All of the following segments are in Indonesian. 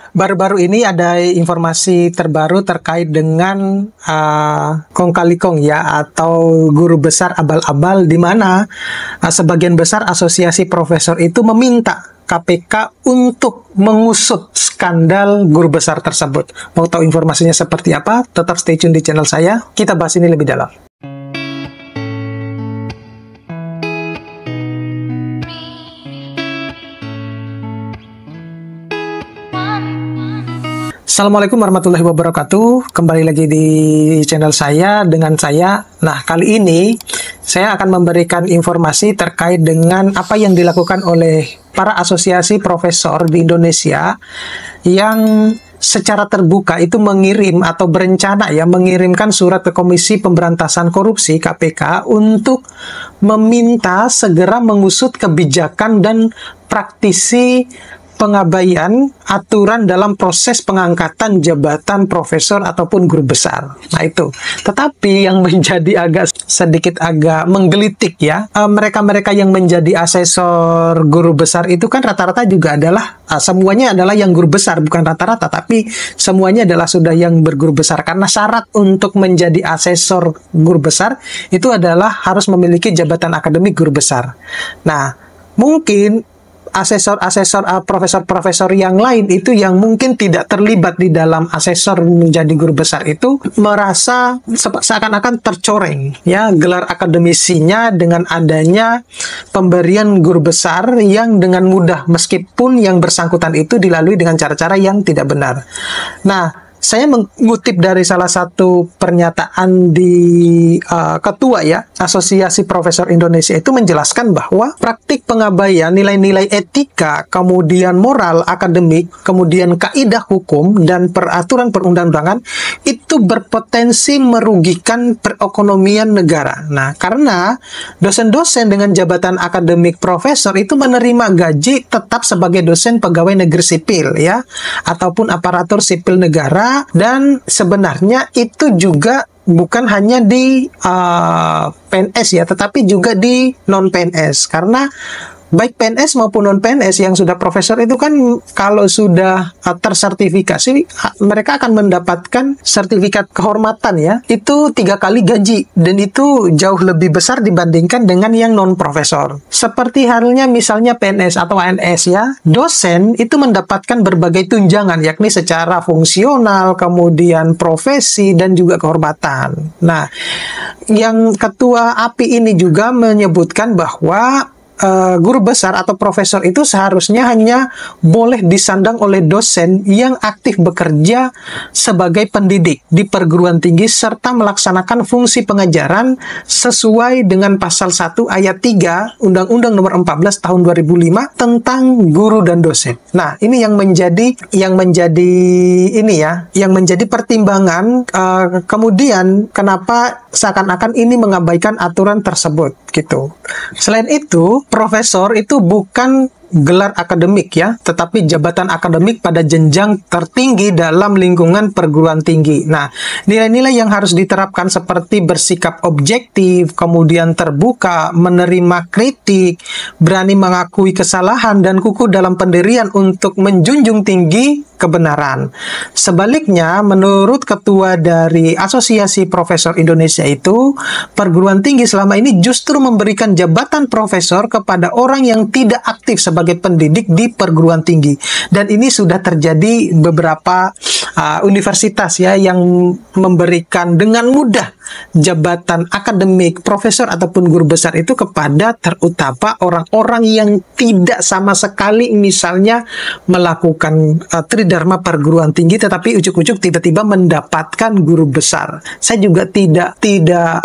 Baru-baru ini ada informasi terbaru terkait dengan kong kali kong ya, atau guru besar abal-abal, di mana sebagian besar asosiasi profesor itu meminta KPK untuk mengusut skandal guru besar tersebut. Mau tahu informasinya seperti apa? Tetap stay tune di channel saya. Kita bahas ini lebih dalam. Assalamualaikum warahmatullahi wabarakatuh. Kembali lagi di channel saya dengan saya. Nah, kali ini saya akan memberikan informasi terkait dengan apa yang dilakukan oleh para asosiasi profesor di Indonesia yang secara terbuka itu mengirim atau berencana ya mengirimkan surat ke Komisi Pemberantasan Korupsi KPK untuk meminta segera mengusut kebijakan dan praktisi pengabaian aturan dalam proses pengangkatan jabatan profesor ataupun guru besar. Nah itu. Tetapi yang menjadi sedikit agak menggelitik ya, mereka-mereka yang menjadi asesor guru besar itu kan rata-rata juga adalah semuanya adalah yang guru besar, bukan rata-rata, tapi semuanya adalah sudah yang berguru besar, karena syarat untuk menjadi asesor guru besar itu adalah harus memiliki jabatan akademik guru besar. Nah, mungkin asesor-asesor profesor-profesor yang lain itu yang mungkin tidak terlibat di dalam asesor menjadi guru besar itu merasa seakan-akan tercoreng ya gelar akademisinya dengan adanya pemberian guru besar yang dengan mudah, meskipun yang bersangkutan itu dilalui dengan cara-cara yang tidak benar. Nah, saya mengutip dari salah satu pernyataan di ketua ya Asosiasi Profesor Indonesia itu menjelaskan bahwa praktik pengabaian nilai-nilai etika, kemudian moral akademik, kemudian kaidah hukum dan peraturan perundang-undangan itu berpotensi merugikan perekonomian negara. Nah, karena dosen-dosen dengan jabatan akademik profesor itu menerima gaji tetap sebagai dosen pegawai negeri sipil ya, ataupun aparatur sipil negara. Dan sebenarnya itu juga bukan hanya di PNS ya, tetapi juga di non-PNS. Karena baik PNS maupun non-PNS yang sudah profesor itu kan kalau sudah tersertifikasi, mereka akan mendapatkan sertifikat kehormatan ya, itu 3 kali gaji, dan itu jauh lebih besar dibandingkan dengan yang non-profesor. Seperti halnya misalnya PNS atau ANS ya, dosen itu mendapatkan berbagai tunjangan, yakni secara fungsional, kemudian profesi, dan juga kehormatan. Nah, yang ketua API ini juga menyebutkan bahwa guru besar atau profesor itu seharusnya hanya boleh disandang oleh dosen yang aktif bekerja sebagai pendidik di perguruan tinggi serta melaksanakan fungsi pengajaran sesuai dengan pasal 1 ayat 3 Undang-Undang Nomor 14 Tahun 2005 tentang guru dan dosen. Nah, ini yang menjadi pertimbangan kemudian kenapa seakan-akan ini mengabaikan aturan tersebut gitu. Selain itu, profesor itu bukan gelar akademik ya, tetapi jabatan akademik pada jenjang tertinggi dalam lingkungan perguruan tinggi. Nah, nilai-nilai yang harus diterapkan seperti bersikap objektif, kemudian terbuka, menerima kritik, berani mengakui kesalahan, dan kukuh dalam pendirian untuk menjunjung tinggi kebenaran. Sebaliknya, menurut ketua dari Asosiasi Profesor Indonesia itu, perguruan tinggi selama ini justru memberikan jabatan profesor kepada orang yang tidak aktif sebagai pendidik di perguruan tinggi. Dan ini sudah terjadi beberapa universitas ya yang memberikan dengan mudah jabatan akademik profesor ataupun guru besar itu kepada terutama orang-orang yang tidak sama sekali misalnya melakukan tridharma perguruan tinggi, tetapi ujuk-ujuk tiba-tiba mendapatkan guru besar. Saya juga tidak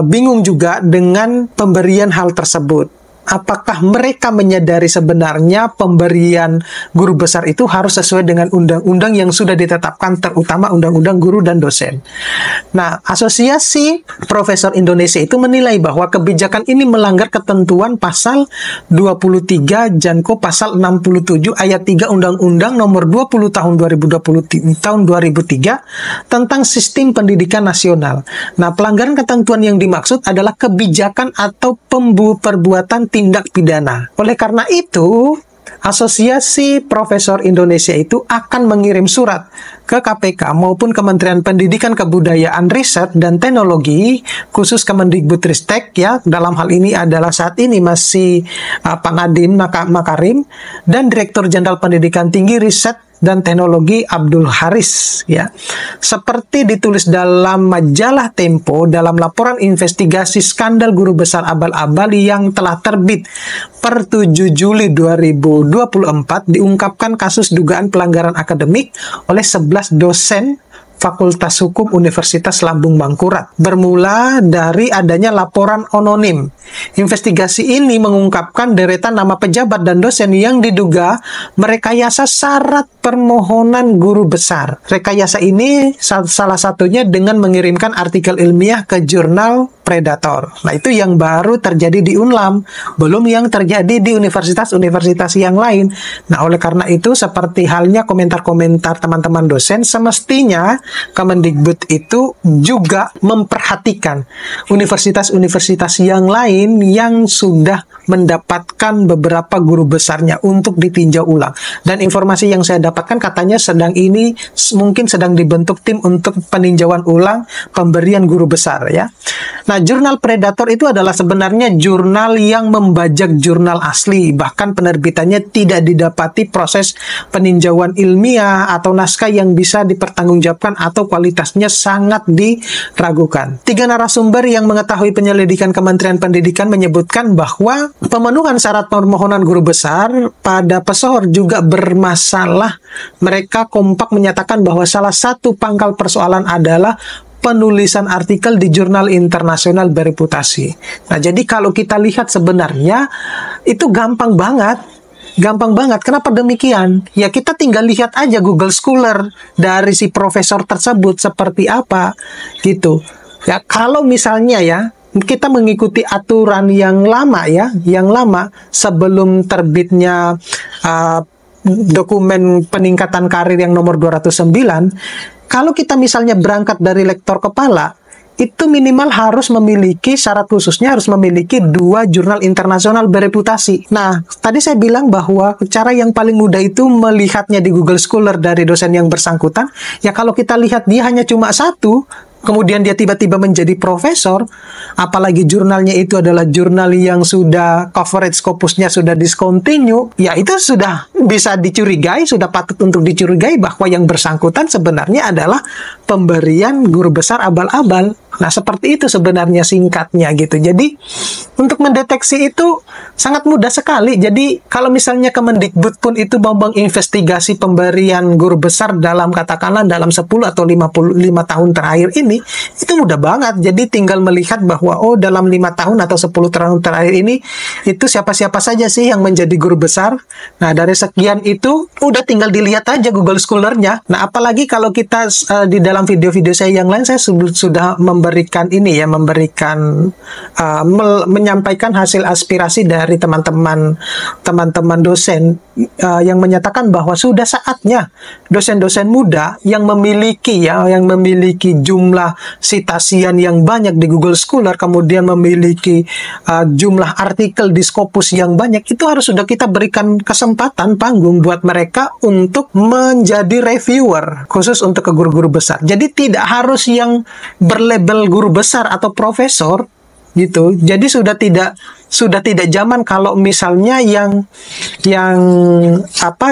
bingung juga dengan pemberian hal tersebut. Apakah mereka menyadari sebenarnya pemberian guru besar itu harus sesuai dengan undang-undang yang sudah ditetapkan, terutama undang-undang guru dan dosen. Nah, Asosiasi Profesor Indonesia itu menilai bahwa kebijakan ini melanggar ketentuan pasal 23 Janko pasal 67 ayat 3 Undang-Undang Nomor 20 Tahun 2003 tentang Sistem Pendidikan Nasional. Nah, pelanggaran ketentuan yang dimaksud adalah kebijakan atau perbuatan tindak pidana. Oleh karena itu, Asosiasi Profesor Indonesia itu akan mengirim surat ke KPK maupun Kementerian Pendidikan Kebudayaan Riset dan Teknologi khusus Kemendikbudristek ya, dalam hal ini adalah saat ini masih Pak Nadiem Makarim dan Direktur Jenderal Pendidikan Tinggi Riset dan Teknologi Abdul Haris ya. Seperti ditulis dalam majalah Tempo dalam laporan investigasi skandal guru besar abal-abal yang telah terbit per 7 Juli 2024 diungkapkan kasus dugaan pelanggaran akademik oleh 11 dosen Fakultas Hukum Universitas Lambung Mangkurat. Bermula dari adanya laporan anonim. Investigasi ini mengungkapkan deretan nama pejabat dan dosen yang diduga merekayasa syarat permohonan guru besar. Rekayasa ini salah satunya dengan mengirimkan artikel ilmiah ke jurnal Predator. Nah, itu yang baru terjadi di Unlam, belum yang terjadi di universitas-universitas yang lain. Nah, oleh karena itu, seperti halnya komentar-komentar teman-teman dosen, semestinya Kemendikbud itu juga memperhatikan universitas-universitas yang lain yang sudah mendapatkan beberapa guru besarnya untuk ditinjau ulang. Dan informasi yang saya dapatkan katanya mungkin sedang dibentuk tim untuk peninjauan ulang pemberian guru besar ya. Nah, jurnal Predator itu adalah sebenarnya jurnal yang membajak jurnal asli, bahkan penerbitannya tidak didapati proses peninjauan ilmiah atau naskah yang bisa dipertanggungjawabkan atau kualitasnya sangat diragukan. 3 narasumber yang mengetahui penyelidikan Kementerian Pendidikan menyebutkan bahwa pemenuhan syarat permohonan guru besar pada pesohor juga bermasalah. Mereka kompak menyatakan bahwa salah satu pangkal persoalan adalah penulisan artikel di jurnal internasional bereputasi. Nah, jadi kalau kita lihat sebenarnya itu gampang banget. Gampang banget. Kenapa demikian? Ya, kita tinggal lihat aja Google Scholar dari si profesor tersebut seperti apa gitu. Ya, kalau misalnya ya kita mengikuti aturan yang lama ya, yang lama sebelum terbitnya dokumen peningkatan karir yang nomor 209, kalau kita misalnya berangkat dari lektor kepala, itu minimal harus memiliki syarat khususnya harus memiliki 2 jurnal internasional bereputasi. Nah, tadi saya bilang bahwa cara yang paling mudah itu melihatnya di Google Scholar dari dosen yang bersangkutan. Ya, kalau kita lihat dia hanya cuma 1, kemudian dia tiba-tiba menjadi profesor, apalagi jurnalnya itu adalah jurnal yang sudah coverage scopusnya sudah discontinue, ya itu sudah bisa dicurigai, sudah patut untuk dicurigai bahwa yang bersangkutan sebenarnya adalah pemberian guru besar abal-abal. Nah, seperti itu sebenarnya singkatnya gitu. Jadi, untuk mendeteksi itu sangat mudah sekali. Jadi, kalau misalnya Kemendikbud pun itu mau menginvestigasi pemberian guru besar dalam katakanlah dalam 10 atau 55 tahun terakhir ini, itu mudah banget. Jadi, tinggal melihat bahwa oh dalam 5 tahun atau 10 tahun terakhir ini itu siapa-siapa saja sih yang menjadi guru besar. Nah, dari sekian itu udah tinggal dilihat aja Google Scholar-nya. Nah, apalagi kalau kita di dalam video-video saya yang lain saya sudah menyampaikan hasil aspirasi dari teman-teman dosen yang menyatakan bahwa sudah saatnya dosen-dosen muda yang memiliki jumlah sitasian yang banyak di Google Scholar, kemudian memiliki jumlah artikel di Scopus yang banyak, itu harus sudah kita berikan kesempatan panggung buat mereka untuk menjadi reviewer khusus untuk ke guru-guru besar. Jadi tidak harus yang berlabel guru besar atau profesor gitu. Jadi sudah tidak zaman kalau misalnya yang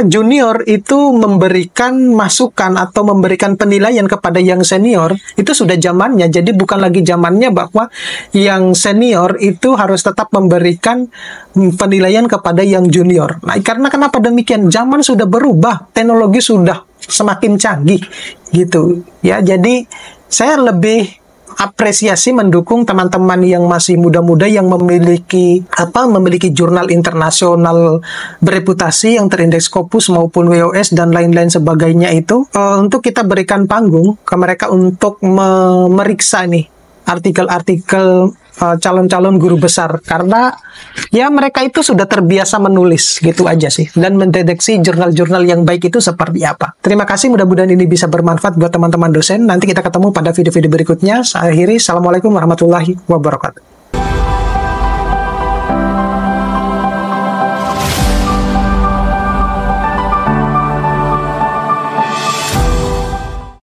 junior itu memberikan masukan atau memberikan penilaian kepada yang senior, itu sudah zamannya. Jadi bukan lagi zamannya bahwa yang senior itu harus tetap memberikan penilaian kepada yang junior. Nah, karena kenapa demikian? Zaman sudah berubah, teknologi sudah semakin canggih gitu. Ya, jadi saya lebih apresiasi mendukung teman-teman yang masih muda-muda yang memiliki jurnal internasional bereputasi yang terindeks Scopus maupun WOS dan lain-lain sebagainya itu untuk kita berikan panggung ke mereka untuk memeriksa nih artikel-artikel calon-calon guru besar, karena ya mereka itu sudah terbiasa menulis gitu aja sih, dan mendeteksi jurnal-jurnal yang baik itu seperti apa. Terima kasih, mudah-mudahan ini bisa bermanfaat buat teman-teman dosen. Nanti kita ketemu pada video-video berikutnya. Saya akhiri, Assalamualaikum warahmatullahi wabarakatuh.